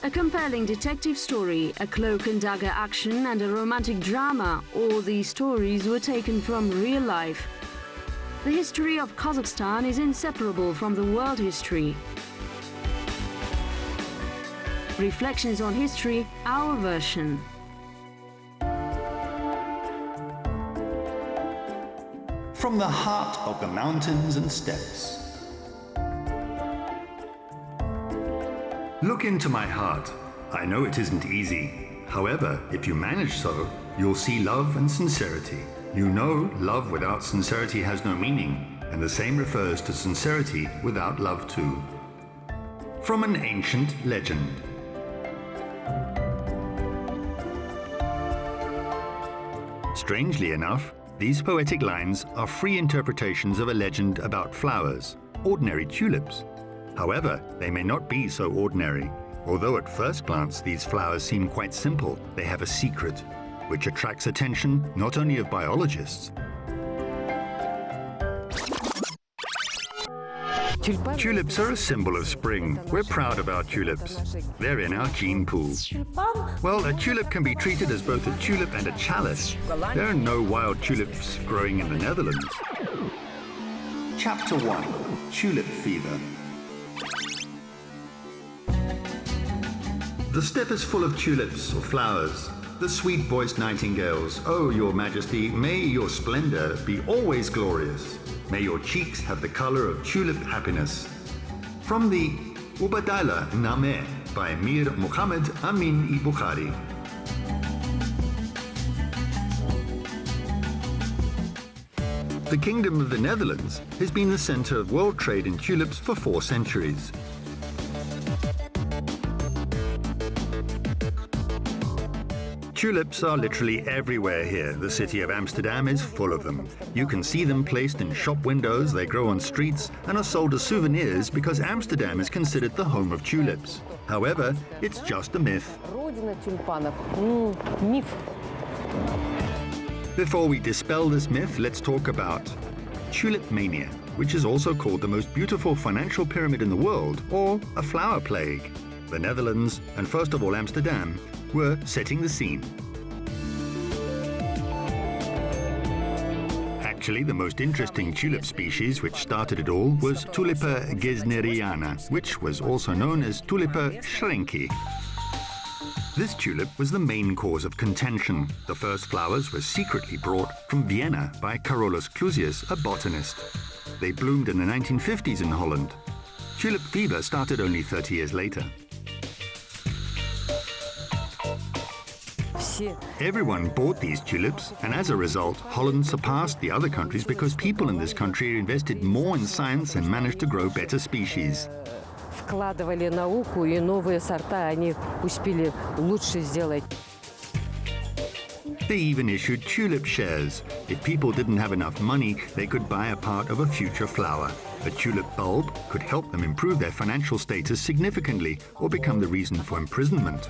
A compelling detective story, a cloak and dagger action, and a romantic drama, all these stories were taken from real life. The history of Kazakhstan is inseparable from the world history. Reflections on history, our version. From the heart of the mountains and steppes. Look into my heart. I know it isn't easy. However, if you manage so, you'll see love and sincerity. You know, love without sincerity has no meaning, and the same refers to sincerity without love too. From an ancient legend. Strangely enough, these poetic lines are free interpretations of a legend about flowers, ordinary tulips. However, they may not be so ordinary. Although at first glance these flowers seem quite simple, they have a secret, which attracts attention not only of biologists. Tulips are a symbol of spring. We're proud of our tulips. They're in our gene pool. Well, a tulip can be treated as both a tulip and a chalice. There are no wild tulips growing in the Netherlands. Chapter 1. Tulip Fever. The steppe is full of tulips or flowers. The sweet-voiced nightingales, oh, your majesty, may your splendor be always glorious. May your cheeks have the color of tulip happiness. From the Ubadala Nameh by Mir Muhammad Amin-i Bukhari. The Kingdom of the Netherlands has been the center of world trade in tulips for 4 centuries. Tulips are literally everywhere here. The city of Amsterdam is full of them. You can see them placed in shop windows, they grow on streets, and are sold as souvenirs because Amsterdam is considered the home of tulips. However, it's just a myth. Before we dispel this myth, let's talk about tulip mania, which is also called the most beautiful financial pyramid in the world, or a flower plague. The Netherlands, and first of all Amsterdam, were setting the scene. Actually, the most interesting tulip species which started it all was Tulipa gesneriana, which was also known as Tulipa schrenki. This tulip was the main cause of contention. The first flowers were secretly brought from Vienna by Carolus Clusius, a botanist. They bloomed in the 1950s in Holland. Tulip fever started only 30 years later. Everyone bought these tulips, and as a result, Holland surpassed the other countries because people in this country invested more in science and managed to grow better species. Вкладывали науку и новые сорта, они успели лучше сделать. They even issued tulip shares. If people didn't have enough money, they could buy a part of a future flower. A tulip bulb could help them improve their financial status significantly or become the reason for imprisonment.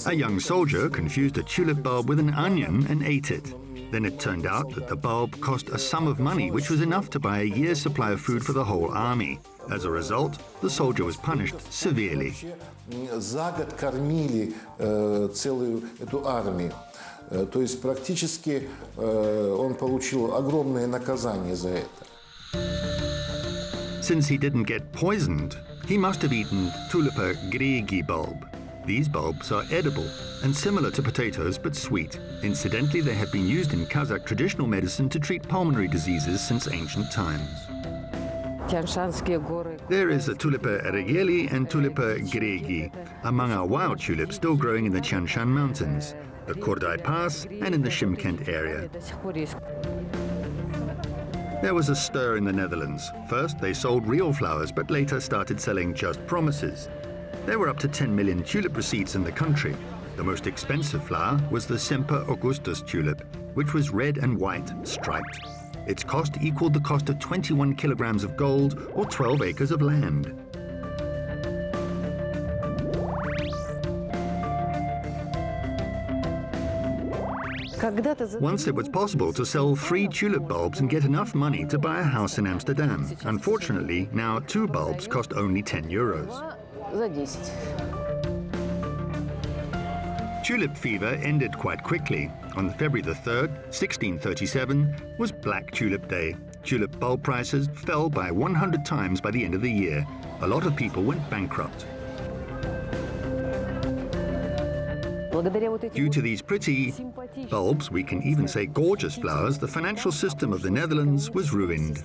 A young soldier confused a tulip bulb with an onion and ate it. Then it turned out that the bulb cost a sum of money which was enough to buy a year's supply of food for the whole army. As a result, the soldier was punished severely. За год кормили целую эту армию. То есть практически он получил огромное наказание за это. Since he didn't get poisoned, he must have eaten Tulipa gregi bulb. These bulbs are edible and similar to potatoes but sweet. Incidentally, they have been used in Kazakh traditional medicine to treat pulmonary diseases since ancient times. There is a Tulipa regeli and Tulipa gregi among our wild tulips still growing in the Tian Shan Mountains, the Kordai Pass and in the Shymkent area. There was a stir in the Netherlands. First, they sold real flowers, but later started selling just promises. There were up to 10 million tulip receipts in the country. The most expensive flower was the Semper Augustus tulip, which was red and white, striped. Its cost equaled the cost of 21 kilograms of gold or 12 acres of land. Once it was possible to sell 3 tulip bulbs and get enough money to buy a house in Amsterdam. Unfortunately, now 2 bulbs cost only 10 euros. Tulip fever ended quite quickly. On February the 3rd, 1637, was Black Tulip Day. Tulip bulb prices fell by 100 times by the end of the year. A lot of people went bankrupt. Due to these pretty bulbs, we can even say gorgeous flowers, the financial system of the Netherlands was ruined.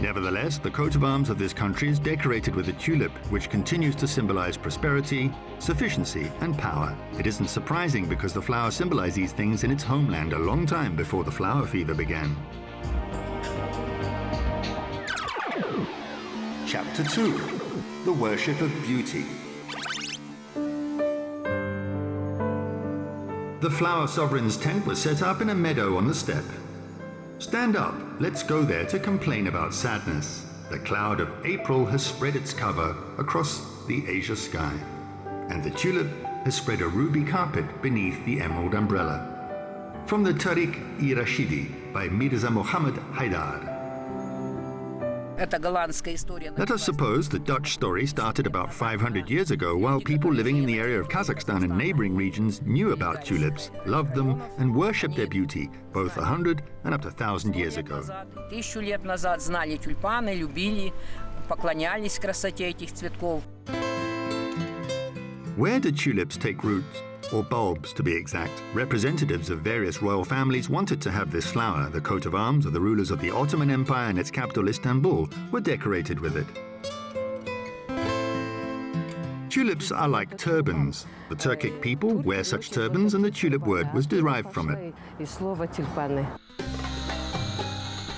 Nevertheless, the coat of arms of this country is decorated with a tulip, which continues to symbolize prosperity, sufficiency, and power. It isn't surprising because the flower symbolized these things in its homeland a long time before the flower fever began. Chapter 2. The Worship of Beauty. The flower sovereign's tent was set up in a meadow on the steppe. Stand up, let's go there to complain about sadness. The cloud of April has spread its cover across the azure sky, and the tulip has spread a ruby carpet beneath the emerald umbrella. From the Tariq-i-Rashidi by Mirza Mohammed Haidar. Let us suppose the Dutch story started about 500 years ago while people living in the area of Kazakhstan and neighboring regions knew about tulips, loved them and worshipped their beauty, both 100 and up to 1,000 years ago. Where did tulips take root? Or bulbs, to be exact. Representatives of various royal families wanted to have this flower. The coat of arms of the rulers of the Ottoman Empire and its capital Istanbul were decorated with it. Tulips are like turbans. The Turkic people wear such turbans, and the tulip word was derived from it.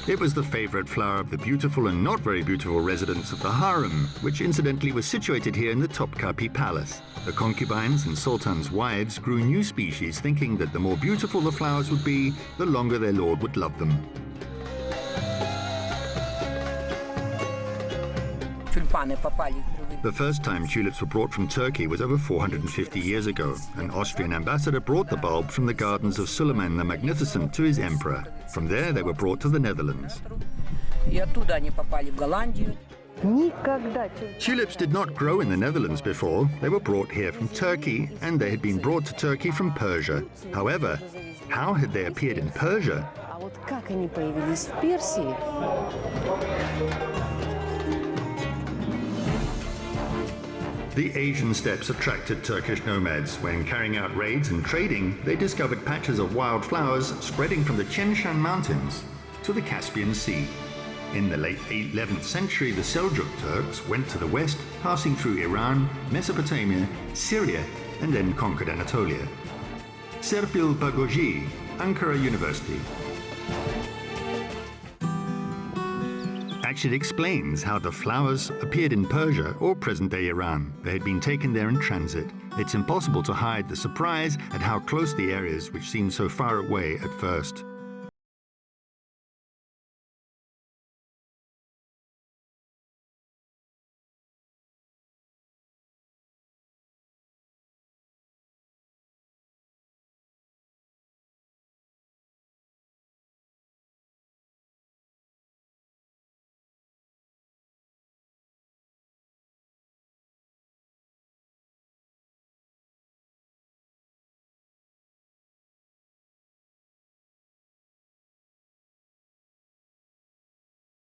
It was the favorite flower of the beautiful and not very beautiful residents of the harem, which incidentally was situated here in the Topkapi Palace. The concubines and sultans' wives grew new species, thinking that the more beautiful the flowers would be, the longer their lord would love them. The first time tulips were brought from Turkey was over 450 years ago. An Austrian ambassador brought the bulb from the gardens of Suleiman the Magnificent to his emperor. From there they were brought to the Netherlands. Tulips did not grow in the Netherlands before. They were brought here from Turkey, and they had been brought to Turkey from Persia. However, how had they appeared in Persia? The Asian steppes attracted Turkish nomads. When carrying out raids and trading, they discovered patches of wild flowers spreading from the Tian Shan Mountains to the Caspian Sea. In the late 11th century, the Seljuk Turks went to the west, passing through Iran, Mesopotamia, Syria, and then conquered Anatolia. Serpil Bagoji, Ankara University. Actually explains how the flowers appeared in Persia or present-day Iran. They had been taken there in transit. It's impossible to hide the surprise at how close the areas which seemed so far away at first.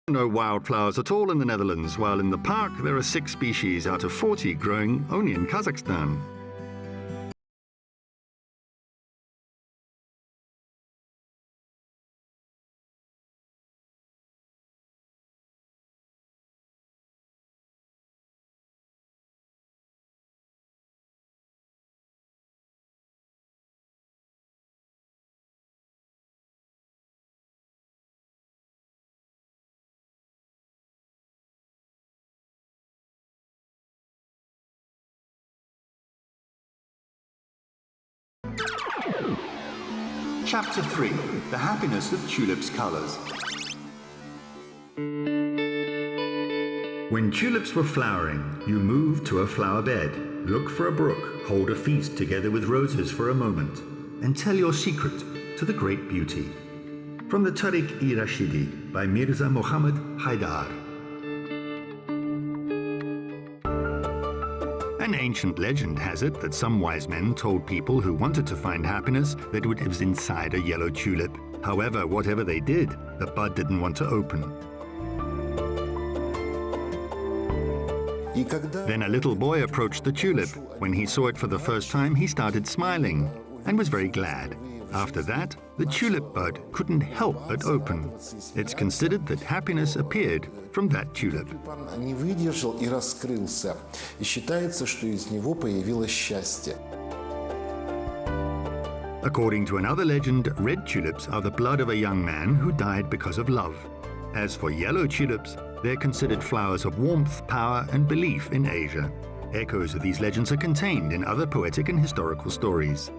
No wildflowers at all in the Netherlands, while in the park there are 6 species out of 40 growing only in Kazakhstan. Chapter 3. The Happiness of Tulips' Colours. When tulips were flowering, you moved to a flower bed. look for a brook, hold a feast together with roses for a moment, and tell your secret to the great beauty. From the Tariq-i-Rashidi by Mirza Muhammad Haidar. An ancient legend has it that some wise men told people who wanted to find happiness that it was inside a yellow tulip. However, whatever they did, the bud didn't want to open. Then a little boy approached the tulip. When he saw it for the first time, he started smiling and was very glad. After that, the tulip bud couldn't help but open. It's considered that happiness appeared from that tulip. According to another legend, red tulips are the blood of a young man who died because of love. As for yellow tulips, they're considered flowers of warmth, power, and belief in Asia. Echoes of these legends are contained in other poetic and historical stories.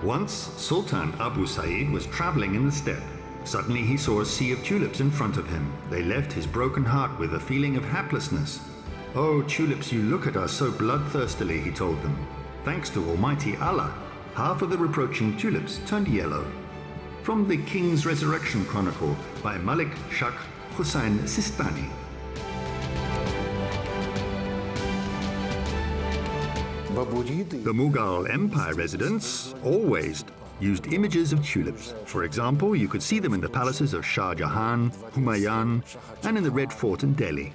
Once, Sultan Abu Sa'id was traveling in the steppe. Suddenly he saw a sea of tulips in front of him. They left his broken heart with a feeling of haplessness. "Oh, tulips, you look at us so bloodthirstily," he told them. Thanks to Almighty Allah, half of the reproaching tulips turned yellow. From the King's Resurrection Chronicle by Malik Shah Hussain Sistani. The Mughal Empire residents always used images of tulips. For example, you could see them in the palaces of Shah Jahan, Humayun, and in the Red Fort in Delhi.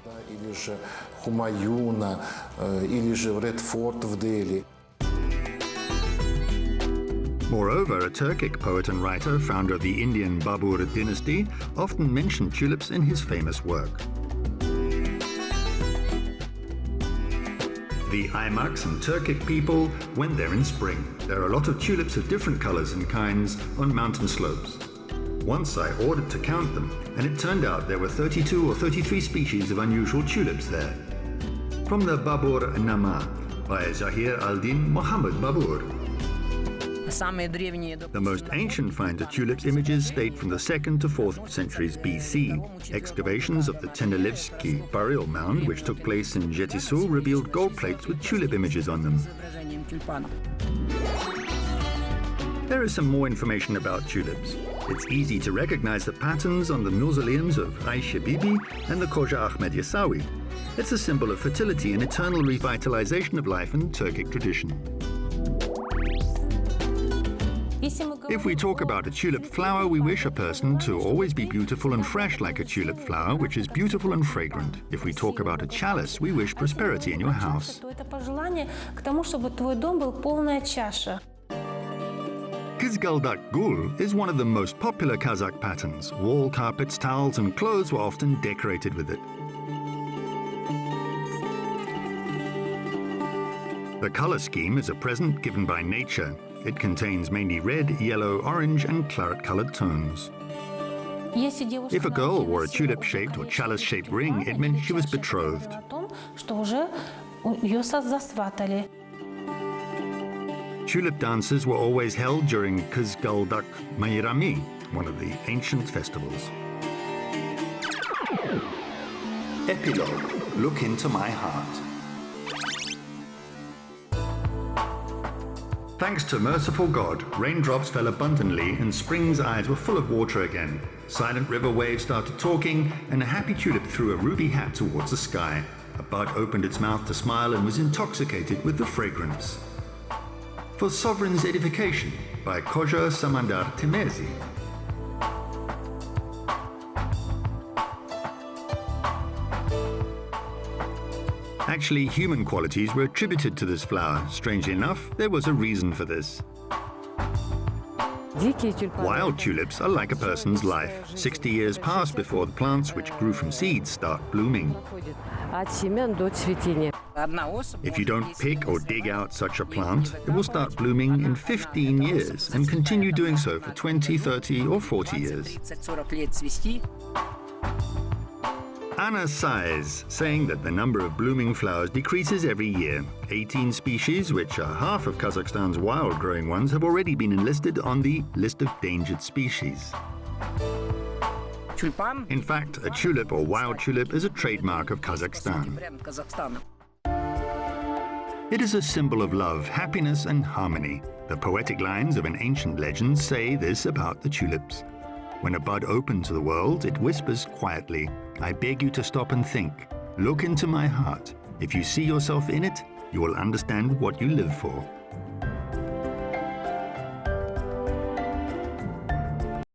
Moreover, a Turkic poet and writer, founder of the Indian Babur dynasty, often mentioned tulips in his famous work. The Aymaks and Turkic people went there in spring. There are a lot of tulips of different colors and kinds on mountain slopes. Once I ordered to count them, and it turned out there were 32 or 33 species of unusual tulips there. From the Babur Nama by Zahir al-Din Muhammad Babur. The most ancient finds of tulips images date from the 2nd to 4th centuries BC. Excavations of the Tenelevsky burial mound, which took place in Jetisu, revealed gold plates with tulip images on them. There is some more information about tulips. It's easy to recognize the patterns on the mausoleums of Aisha Bibi and the Khoja Ahmed Yasawi. It's a symbol of fertility and eternal revitalization of life in the Turkic tradition. If we talk about a tulip flower, we wish a person to always be beautiful and fresh like a tulip flower, which is beautiful and fragrant. If we talk about a chalice, we wish prosperity in your house. Kizgaldak Gul is one of the most popular Kazakh patterns. Wall carpets, towels, and clothes were often decorated with it. The color scheme is a present given by nature. It contains mainly red, yellow, orange, and claret-colored tones. If a girl wore a tulip-shaped or chalice-shaped ring, it meant she was betrothed. Tulip dances were always held during Kızıldak Mayrami, one of the ancient festivals. Epilogue. Look into my heart. Thanks to merciful God, raindrops fell abundantly and spring's eyes were full of water again. Silent river waves started talking, and a happy tulip threw a ruby hat towards the sky. A bud opened its mouth to smile and was intoxicated with the fragrance. For Sovereign's Edification by Khoja Samandar Temezi. Actually, human qualities were attributed to this flower. Strangely enough, there was a reason for this. Wild tulips are like a person's life. 60 years pass before the plants which grew from seeds start blooming. If you don't pick or dig out such a plant, it will start blooming in 15 years and continue doing so for 20, 30 or 40 years. Anna sighs, saying that the number of blooming flowers decreases every year. 18 species, which are half of Kazakhstan's wild-growing ones, have already been enlisted on the list of endangered species. In fact, a tulip or wild tulip is a trademark of Kazakhstan. It is a symbol of love, happiness and harmony. The poetic lines of an ancient legend say this about the tulips. When a bud opens to the world, it whispers quietly, "I beg you to stop and think. Look into my heart. If you see yourself in it, you will understand what you live for."